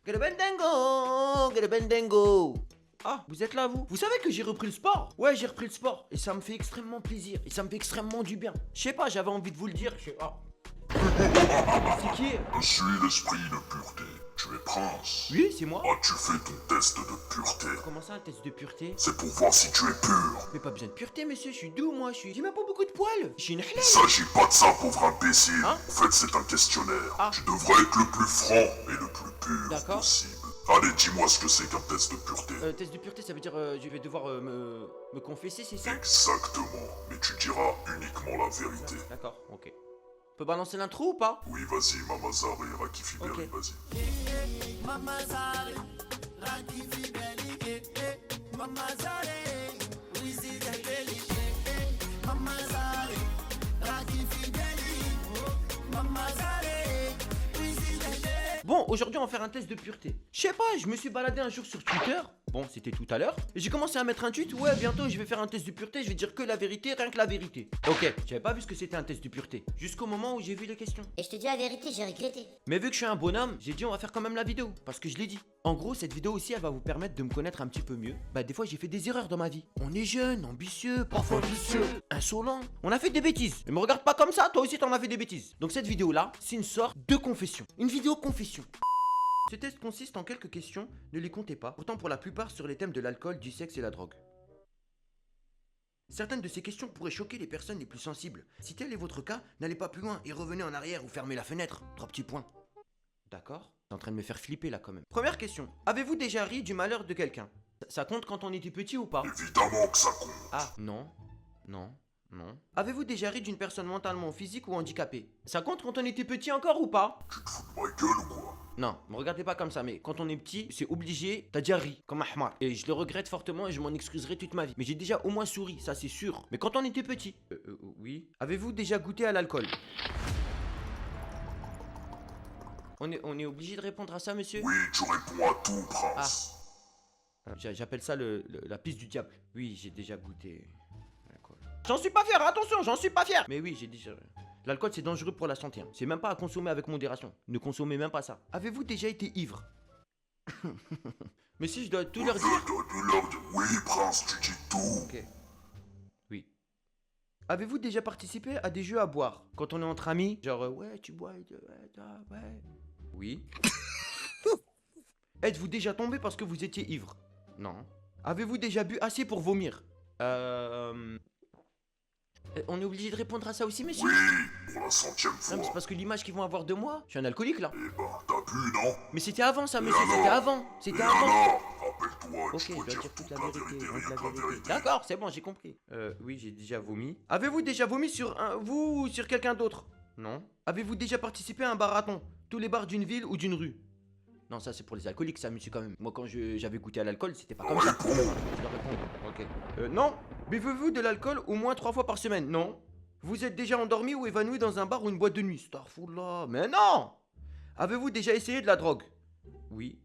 Garabendengo, Garabendengo. Ah, vous êtes là, vous? Vous savez que j'ai repris le sport? Ouais, j'ai repris le sport. Et ça me fait extrêmement plaisir. Et ça me fait extrêmement du bien. Je sais pas, j'avais envie de vous le dire. C'est qui? Je suis l'esprit de pureté. Tu es prince. Oui, c'est moi. As-tu fait ton test de pureté? Comment ça, un test de pureté? C'est pour voir si tu es pur. Mais pas besoin de pureté, monsieur. Je suis doux, moi. J'ai même pas beaucoup de poils. Je suis une Il halal. s'agit pas de ça, pauvre imbécile. Hein? En fait, c'est un questionnaire. Ah. Tu devrais être le plus franc et le plus pur D'accord. possible. Allez, dis-moi ce que c'est qu'un test de pureté. Test de pureté, ça veut dire je vais devoir me confesser, c'est ça? Exactement. Mais tu diras uniquement la vérité. D'accord, ok. On peut balancer l'intro ou pas? Oui, vas-y, Mamazar et Rakifi Berry, Ok. vas-y. Bon, aujourd'hui on va faire un test de pureté. Je sais pas, je me suis baladé un jour sur Twitter. Bon, c'était tout à l'heure. Et j'ai commencé à mettre un tweet. Ouais, bientôt je vais faire un test de pureté. Je vais dire que la vérité, rien que la vérité. Ok, j'avais pas vu ce que c'était un test de pureté. Jusqu'au moment où j'ai vu les questions. Et je te dis la vérité, j'ai regretté. Mais vu que je suis un bonhomme, j'ai dit on va faire quand même la vidéo. Parce que je l'ai dit. En gros, cette vidéo aussi, elle va vous permettre de me connaître un petit peu mieux. Bah, des fois, j'ai fait des erreurs dans ma vie. On est jeune, ambitieux, parfois vicieux, insolent. On a fait des bêtises. Mais me regarde pas comme ça, toi aussi t'en as fait des bêtises. Donc cette vidéo-là, c'est une sorte de confession. Une vidéo confession. Ce test consiste en quelques questions, ne les comptez pas, pourtant pour la plupart sur les thèmes de l'alcool, du sexe et la drogue. Certaines de ces questions pourraient choquer les personnes les plus sensibles. Si tel est votre cas, n'allez pas plus loin et revenez en arrière ou fermez la fenêtre. 3 petits points. D'accord? T'es en train de me faire flipper là quand même. Première question. Avez-vous déjà ri du malheur de quelqu'un? Ça compte quand on était petit ou pas? Évidemment que ça compte. Ah, non. Non. Non. Avez-vous déjà ri d'une personne mentalement, physique ou handicapée? Ça compte quand on était petit encore ou pas? Tu te fous de ma gueule ou quoi? Non, me regardez pas comme ça, mais quand on est petit, c'est obligé, t'as déjà ri, comme Ahmar. Et je le regrette fortement et je m'en excuserai toute ma vie. Mais j'ai déjà au moins souri, ça c'est sûr. Mais quand on était petit. Oui. Avez-vous déjà goûté à l'alcool? On est obligé de répondre à ça, monsieur? Oui, tu réponds à tout, prince. J'appelle ça la piste du diable. Oui, j'ai déjà goûté l'alcool. J'en suis pas fier, attention, j'en suis pas fier. Mais oui, j'ai déjà... L'alcool, c'est dangereux pour la santé. Hein. C'est même pas à consommer avec modération. Ne consommez même pas ça. Avez-vous déjà été ivre? Mais si je dois tout leur dire... Oui, prince, tu dis tout. Ok. Oui. Avez-vous déjà participé à des jeux à boire? Quand on est entre amis, genre, ouais, tu bois, ouais. Oui. Êtes-vous déjà tombé parce que vous étiez ivre? Non. Avez-vous déjà bu assez pour vomir? On est obligé de répondre à ça aussi, monsieur? Oui, pour la 100e Non, fois. mais c'est parce que l'image qu'ils vont avoir de moi, je suis un alcoolique là. Eh ben, t'as bu, non? Mais c'était avant ça, monsieur, alors c'était avant. Et C'était avant. alors? Rappelle-toi, Ok, tu je dois dois dire dire toute toute la la vérité, vérité, rien que rien la que la vérité. vérité. D'accord, c'est bon, j'ai compris. Oui, j'ai déjà vomi. Avez-vous déjà vomi sur vous ou sur quelqu'un d'autre? Non. Avez-vous déjà participé à un marathon? Tous les bars d'une ville ou d'une rue? Non, ça c'est pour les alcooliques, ça, monsieur, quand même. Moi, quand j'avais goûté à l'alcool, c'était pas comme ça. Je dois répondre. Ok. Non. Buvez-vous de l'alcool au moins 3 fois par semaine? Non. Vous êtes déjà endormi ou évanoui dans un bar ou une boîte de nuit? Starfoullah. Mais non. Avez-vous déjà essayé de la drogue? Oui.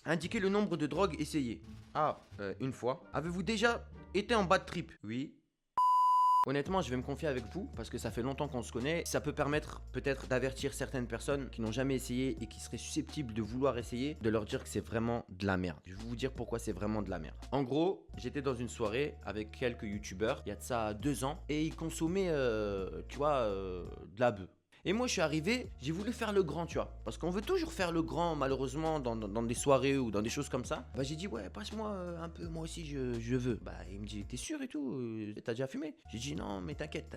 Indiquez le nombre de drogues essayées. Ah, une fois. Avez-vous déjà été en bad trip? Oui. Honnêtement, je vais me confier avec vous parce que ça fait longtemps qu'on se connaît. Ça peut permettre peut-être d'avertir certaines personnes qui n'ont jamais essayé et qui seraient susceptibles de vouloir essayer, de leur dire que c'est vraiment de la merde. Je vais vous dire pourquoi c'est vraiment de la merde. En gros, j'étais dans une soirée avec quelques youtubeurs, il y a de ça 2 ans, et ils consommaient, tu vois, de la bœuf. Et moi je suis arrivé, j'ai voulu faire le grand, tu vois. Parce qu'on veut toujours faire le grand, malheureusement, dans des soirées ou dans des choses comme ça. Bah j'ai dit, ouais, passe-moi un peu, moi aussi je veux. Bah il me dit, t'es sûr et tout, t'as déjà fumé? J'ai dit, non, mais t'inquiète,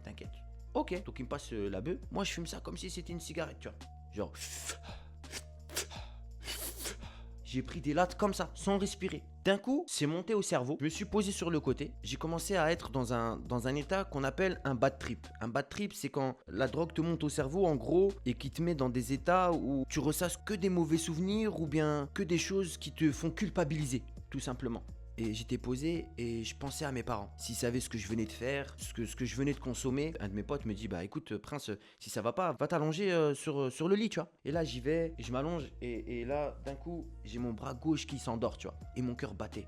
t'inquiète. Ok, donc il me passe la bœuf. Moi je fume ça comme si c'était une cigarette, tu vois. Genre... J'ai pris des lattes comme ça, sans respirer. D'un coup, c'est monté au cerveau. Je me suis posé sur le côté. J'ai commencé à être dans un état qu'on appelle un bad trip. Un bad trip, c'est quand la drogue te monte au cerveau, en gros, et qui te met dans des états où tu ressasses que des mauvais souvenirs ou bien que des choses qui te font culpabiliser, tout simplement. Et j'étais posé et je pensais à mes parents. S'ils savaient ce que je venais de faire, ce que je venais de consommer, un de mes potes me dit, bah écoute Prince, si ça va pas, va t'allonger sur le lit, tu vois. Et là j'y vais, je m'allonge et là d'un coup j'ai mon bras gauche qui s'endort, tu vois. Et mon cœur battait.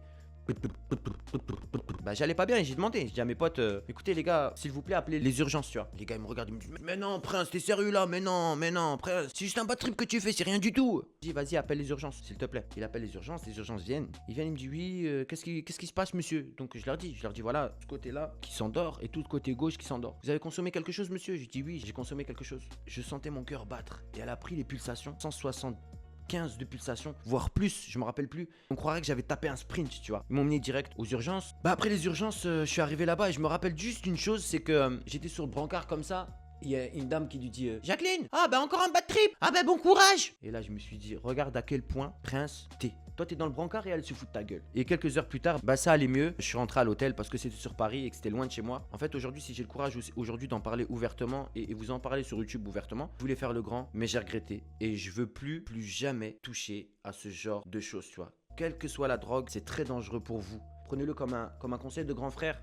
Bah j'allais pas bien et j'ai demandé. J'ai dit à mes potes, écoutez les gars, s'il vous plaît, appelez les urgences, tu vois. Les gars ils me regardent, ils me disent, mais non Prince, t'es sérieux là? Mais non Prince, c'est juste un bad trip que tu fais, c'est rien du tout. Je dis vas-y appelle les urgences, s'il te plaît. Il appelle les urgences viennent. Ils viennent, ils me disent oui, qu'est-ce qui se passe monsieur? Donc je leur dis voilà, ce côté-là qui s'endort et tout le côté gauche qui s'endort. Vous avez consommé quelque chose monsieur? Je dis oui, j'ai consommé quelque chose. Je sentais mon cœur battre et elle a pris les pulsations, 175 de pulsations, voire plus, je me rappelle plus. On croirait que j'avais tapé un sprint, tu vois. Ils m'ont mené direct aux urgences. Bah après les urgences, je suis arrivé là-bas et je me rappelle juste une chose, c'est que j'étais sur le brancard comme ça. Il y a une dame qui lui dit Jacqueline, ah bah encore un bad trip, ah bah bon courage. Et là je me suis dit, regarde à quel point Prince t'es. Toi t'es dans le brancard et elle se fout de ta gueule. Et quelques heures plus tard, bah ça allait mieux. Je suis rentré à l'hôtel parce que c'était sur Paris et que c'était loin de chez moi. En fait aujourd'hui si j'ai le courage aujourd'hui d'en parler ouvertement et vous en parler sur YouTube ouvertement, je voulais faire le grand mais j'ai regretté. Et je veux plus jamais toucher à ce genre de choses, tu vois. Quelle que soit la drogue, c'est très dangereux pour vous. Prenez-le comme un conseil de grand frère.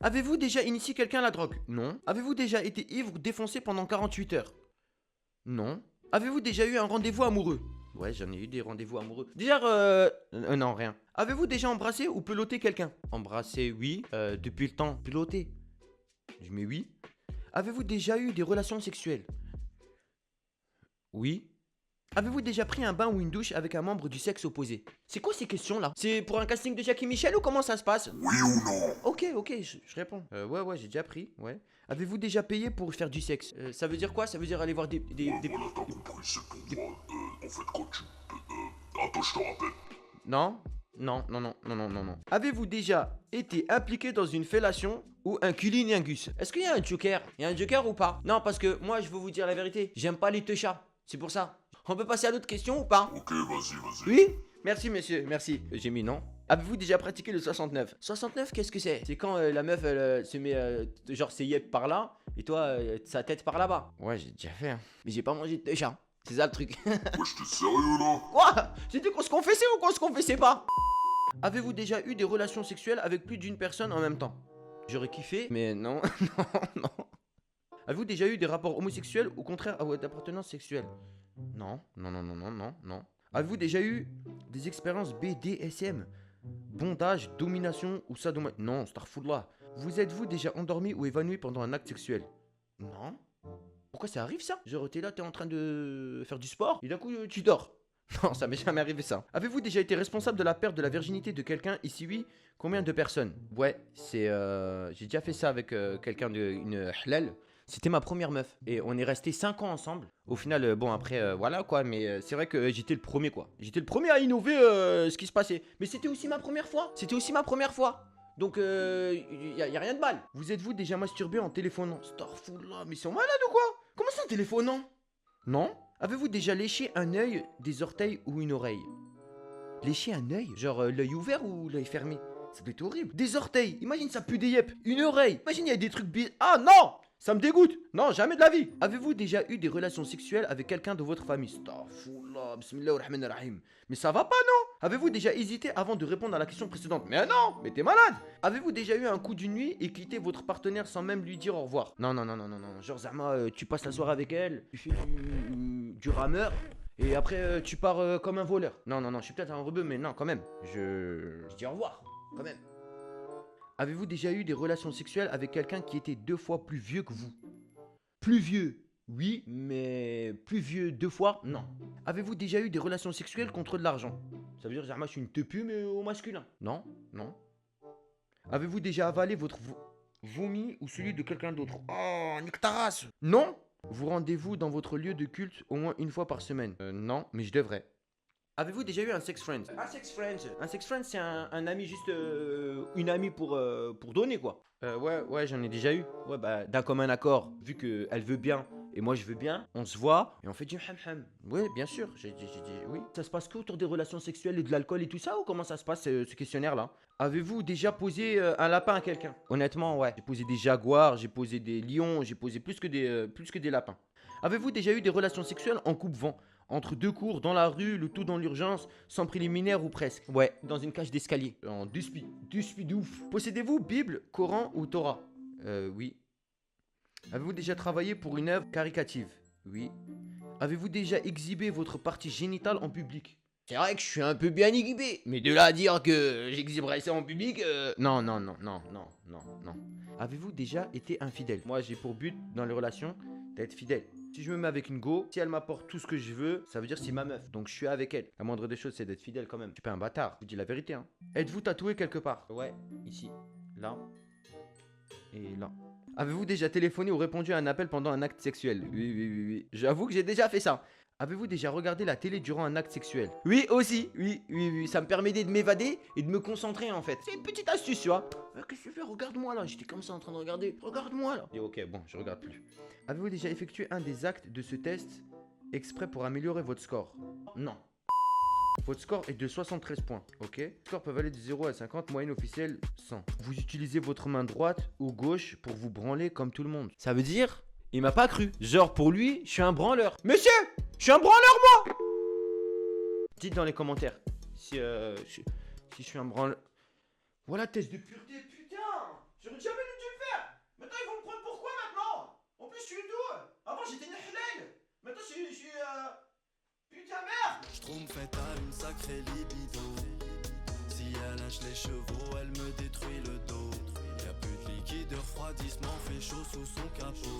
Avez-vous déjà initié quelqu'un à la drogue? Non. Avez-vous déjà été ivre ou défoncé pendant 48 heures? Non. Avez-vous déjà eu un rendez-vous amoureux? Ouais, j'en ai eu des rendez-vous amoureux. Déjà, non, rien. Avez-vous déjà embrassé ou peloté quelqu'un? Embrassé, oui. Depuis le temps, peloté. Je mets oui. Avez-vous déjà eu des relations sexuelles? Oui. Avez-vous déjà pris un bain ou une douche avec un membre du sexe opposé? C'est quoi ces questions-là? C'est pour un casting de Jackie Michel ou comment ça se passe? Oui ou non? Ok, je réponds. Ouais, j'ai déjà pris, ouais. Avez-vous déjà payé pour faire du sexe? Ça veut dire quoi? Ça veut dire aller voir des... Voilà, t'as compris, c'est pour moi. En fait, quand tu... attends, je te rappelle. Non. Avez-vous déjà été impliqué dans une fellation ou un cunilingus? Est-ce qu'il y a un joker? Il y a un joker ou pas? Non, parce que moi, je veux vous dire la vérité. J'aime pas les teuchas. C'est pour ça. On peut passer à d'autres questions ou pas? Ok, vas-y. Oui? Merci, monsieur, merci. J'ai mis non. Avez-vous déjà pratiqué le 69? 69, qu'est-ce que c'est? C'est quand la meuf, elle se met, genre, ses yeux par là, et toi, sa tête par là-bas. Ouais, j'ai déjà fait, hein. Mais j'ai pas mangé de chat. C'est ça le truc. Wesh, t'es sérieux là? Quoi? J'ai dit qu'on se confessait ou qu'on se confessait pas? Avez-vous déjà eu des relations sexuelles avec plus d'une personne en même temps? J'aurais kiffé, mais non, non. Avez-vous déjà eu des rapports homosexuels ou contraires à votre appartenance sexuelle? Non. Avez-vous déjà eu des expériences BDSM? Bondage, domination ou sadomaso? Non, starfoullah. Vous êtes-vous déjà endormi ou évanoui pendant un acte sexuel? Non. Pourquoi ça arrive ça? Genre t'es là, t'es en train de faire du sport et d'un coup tu dors. Non, ça m'est jamais arrivé ça. Avez-vous déjà été responsable de la perte de la virginité de quelqu'un? Ici oui, combien de personnes? Ouais, c'est j'ai déjà fait ça avec quelqu'un une halal. C'était ma première meuf et on est resté 5 ans ensemble. Au final, bon après voilà quoi, mais c'est vrai que j'étais le premier quoi. J'étais le premier à innover ce qui se passait. Mais c'était aussi ma première fois. Donc y a rien de mal. Vous êtes-vous déjà masturbé en téléphonant? Starfoullah, mais ils sont malades ou quoi? Comment ça en téléphonant? Non. Avez-vous déjà léché un œil, des orteils ou une oreille? Lécher un œil? Genre l'œil ouvert ou l'œil fermé? Ça doit être horrible. Des orteils, imagine ça pue des yep. Une oreille, imagine il y a des trucs Ah non! Ça me dégoûte. Non, jamais de la vie. Avez-vous déjà eu des relations sexuelles avec quelqu'un de votre famille? Astaghfirullah, bismillahirrahmanirrahim. Mais ça va pas, non? Avez-vous déjà hésité avant de répondre à la question précédente? Mais non, mais t'es malade. Avez-vous déjà eu un coup d'une nuit et quitté votre partenaire sans même lui dire au revoir? Non. Genre Zama, tu passes la soirée avec elle, tu fais du rameur. Et après, tu pars comme un voleur. Non, je suis peut-être un rebeu, mais non, quand même. Je dis au revoir, quand même. Avez-vous déjà eu des relations sexuelles avec quelqu'un qui était 2 fois plus vieux que vous? Plus vieux, oui, mais plus vieux 2 fois, non. Avez-vous déjà eu des relations sexuelles contre de l'argent? Ça veut dire, Zama, je suis une tepu, mais au masculin. Non. Avez-vous déjà avalé votre vomi ou celui de quelqu'un d'autre? Oh, nique ta race. Non. Vous rendez-vous dans votre lieu de culte au moins 1 fois par semaine? Non, mais je devrais. Avez-vous déjà eu un sex friend? Un sex friend, c'est un ami juste... une amie pour donner, quoi. Ouais, j'en ai déjà eu. Ouais, bah, d'un commun accord, vu qu'elle veut bien et moi je veux bien, on se voit et on fait du ham-ham. Ouais, bien sûr, j'ai dit oui. Ça se passe que autour des relations sexuelles et de l'alcool et tout ça, ou comment ça se passe, ce questionnaire-là? Avez-vous déjà posé un lapin à quelqu'un? Honnêtement, ouais. J'ai posé des jaguars, j'ai posé des lions, j'ai posé plus que des lapins. Avez-vous déjà eu des relations sexuelles en coupe-vent? Entre 2 cours, dans la rue, le tout dans l'urgence, sans préliminaire ou presque? Ouais, dans une cage d'escalier. En deux spies de ouf. Possédez-vous Bible, Coran ou Torah? Oui. Avez-vous déjà travaillé pour une œuvre caricative? Oui. Avez-vous déjà exhibé votre partie génitale en public? C'est vrai que je suis un peu bien équipé, mais de là à dire que j'exhiberai ça en public, non, non, non, non, non, non, non. Avez-vous déjà été infidèle? Moi, j'ai pour but, dans les relations, d'être fidèle. Si je me mets avec une go, si elle m'apporte tout ce que je veux, ça veut dire c'est ma meuf. Donc je suis avec elle. La moindre des choses, c'est d'être fidèle quand même. Je suis pas un bâtard, je vous dis la vérité, hein. Êtes-vous tatoué quelque part? Ouais, ici, là, et là. Avez-vous déjà téléphoné ou répondu à un appel pendant un acte sexuel? Oui, oui, oui, oui. J'avoue que j'ai déjà fait ça. Avez-vous déjà regardé la télé durant un acte sexuel? Oui, aussi. Oui, oui, oui. Ça me permettait de m'évader et de me concentrer en fait. C'est une petite astuce, tu vois. Qu'est-ce que tu fais? Regarde-moi là. J'étais comme ça en train de regarder. Regarde-moi là. Et ok, bon, je regarde plus. Avez-vous déjà effectué un des actes de ce test exprès pour améliorer votre score? Non. Votre score est de 73 points, ok? Le score peut aller de 0 à 50, moyenne officielle 100. Vous utilisez votre main droite ou gauche pour vous branler comme tout le monde. Ça veut dire, il m'a pas cru. Genre pour lui, je suis un branleur. Monsieur, je suis un branleur moi. Dites dans les commentaires si je suis un branleur. Voilà test de pureté, putain. J'aurais jamais dû le faire. Maintenant ils vont me prendre pourquoi maintenant? En plus je suis doux. Avant j'étais une halal. Maintenant je suis putain merde. Schtroumpfette a une sacrée libido. Si elle lâche les chevaux, elle me détruit le dos. Y'a plus de liquide de refroidissement, fait chaud sous son capot.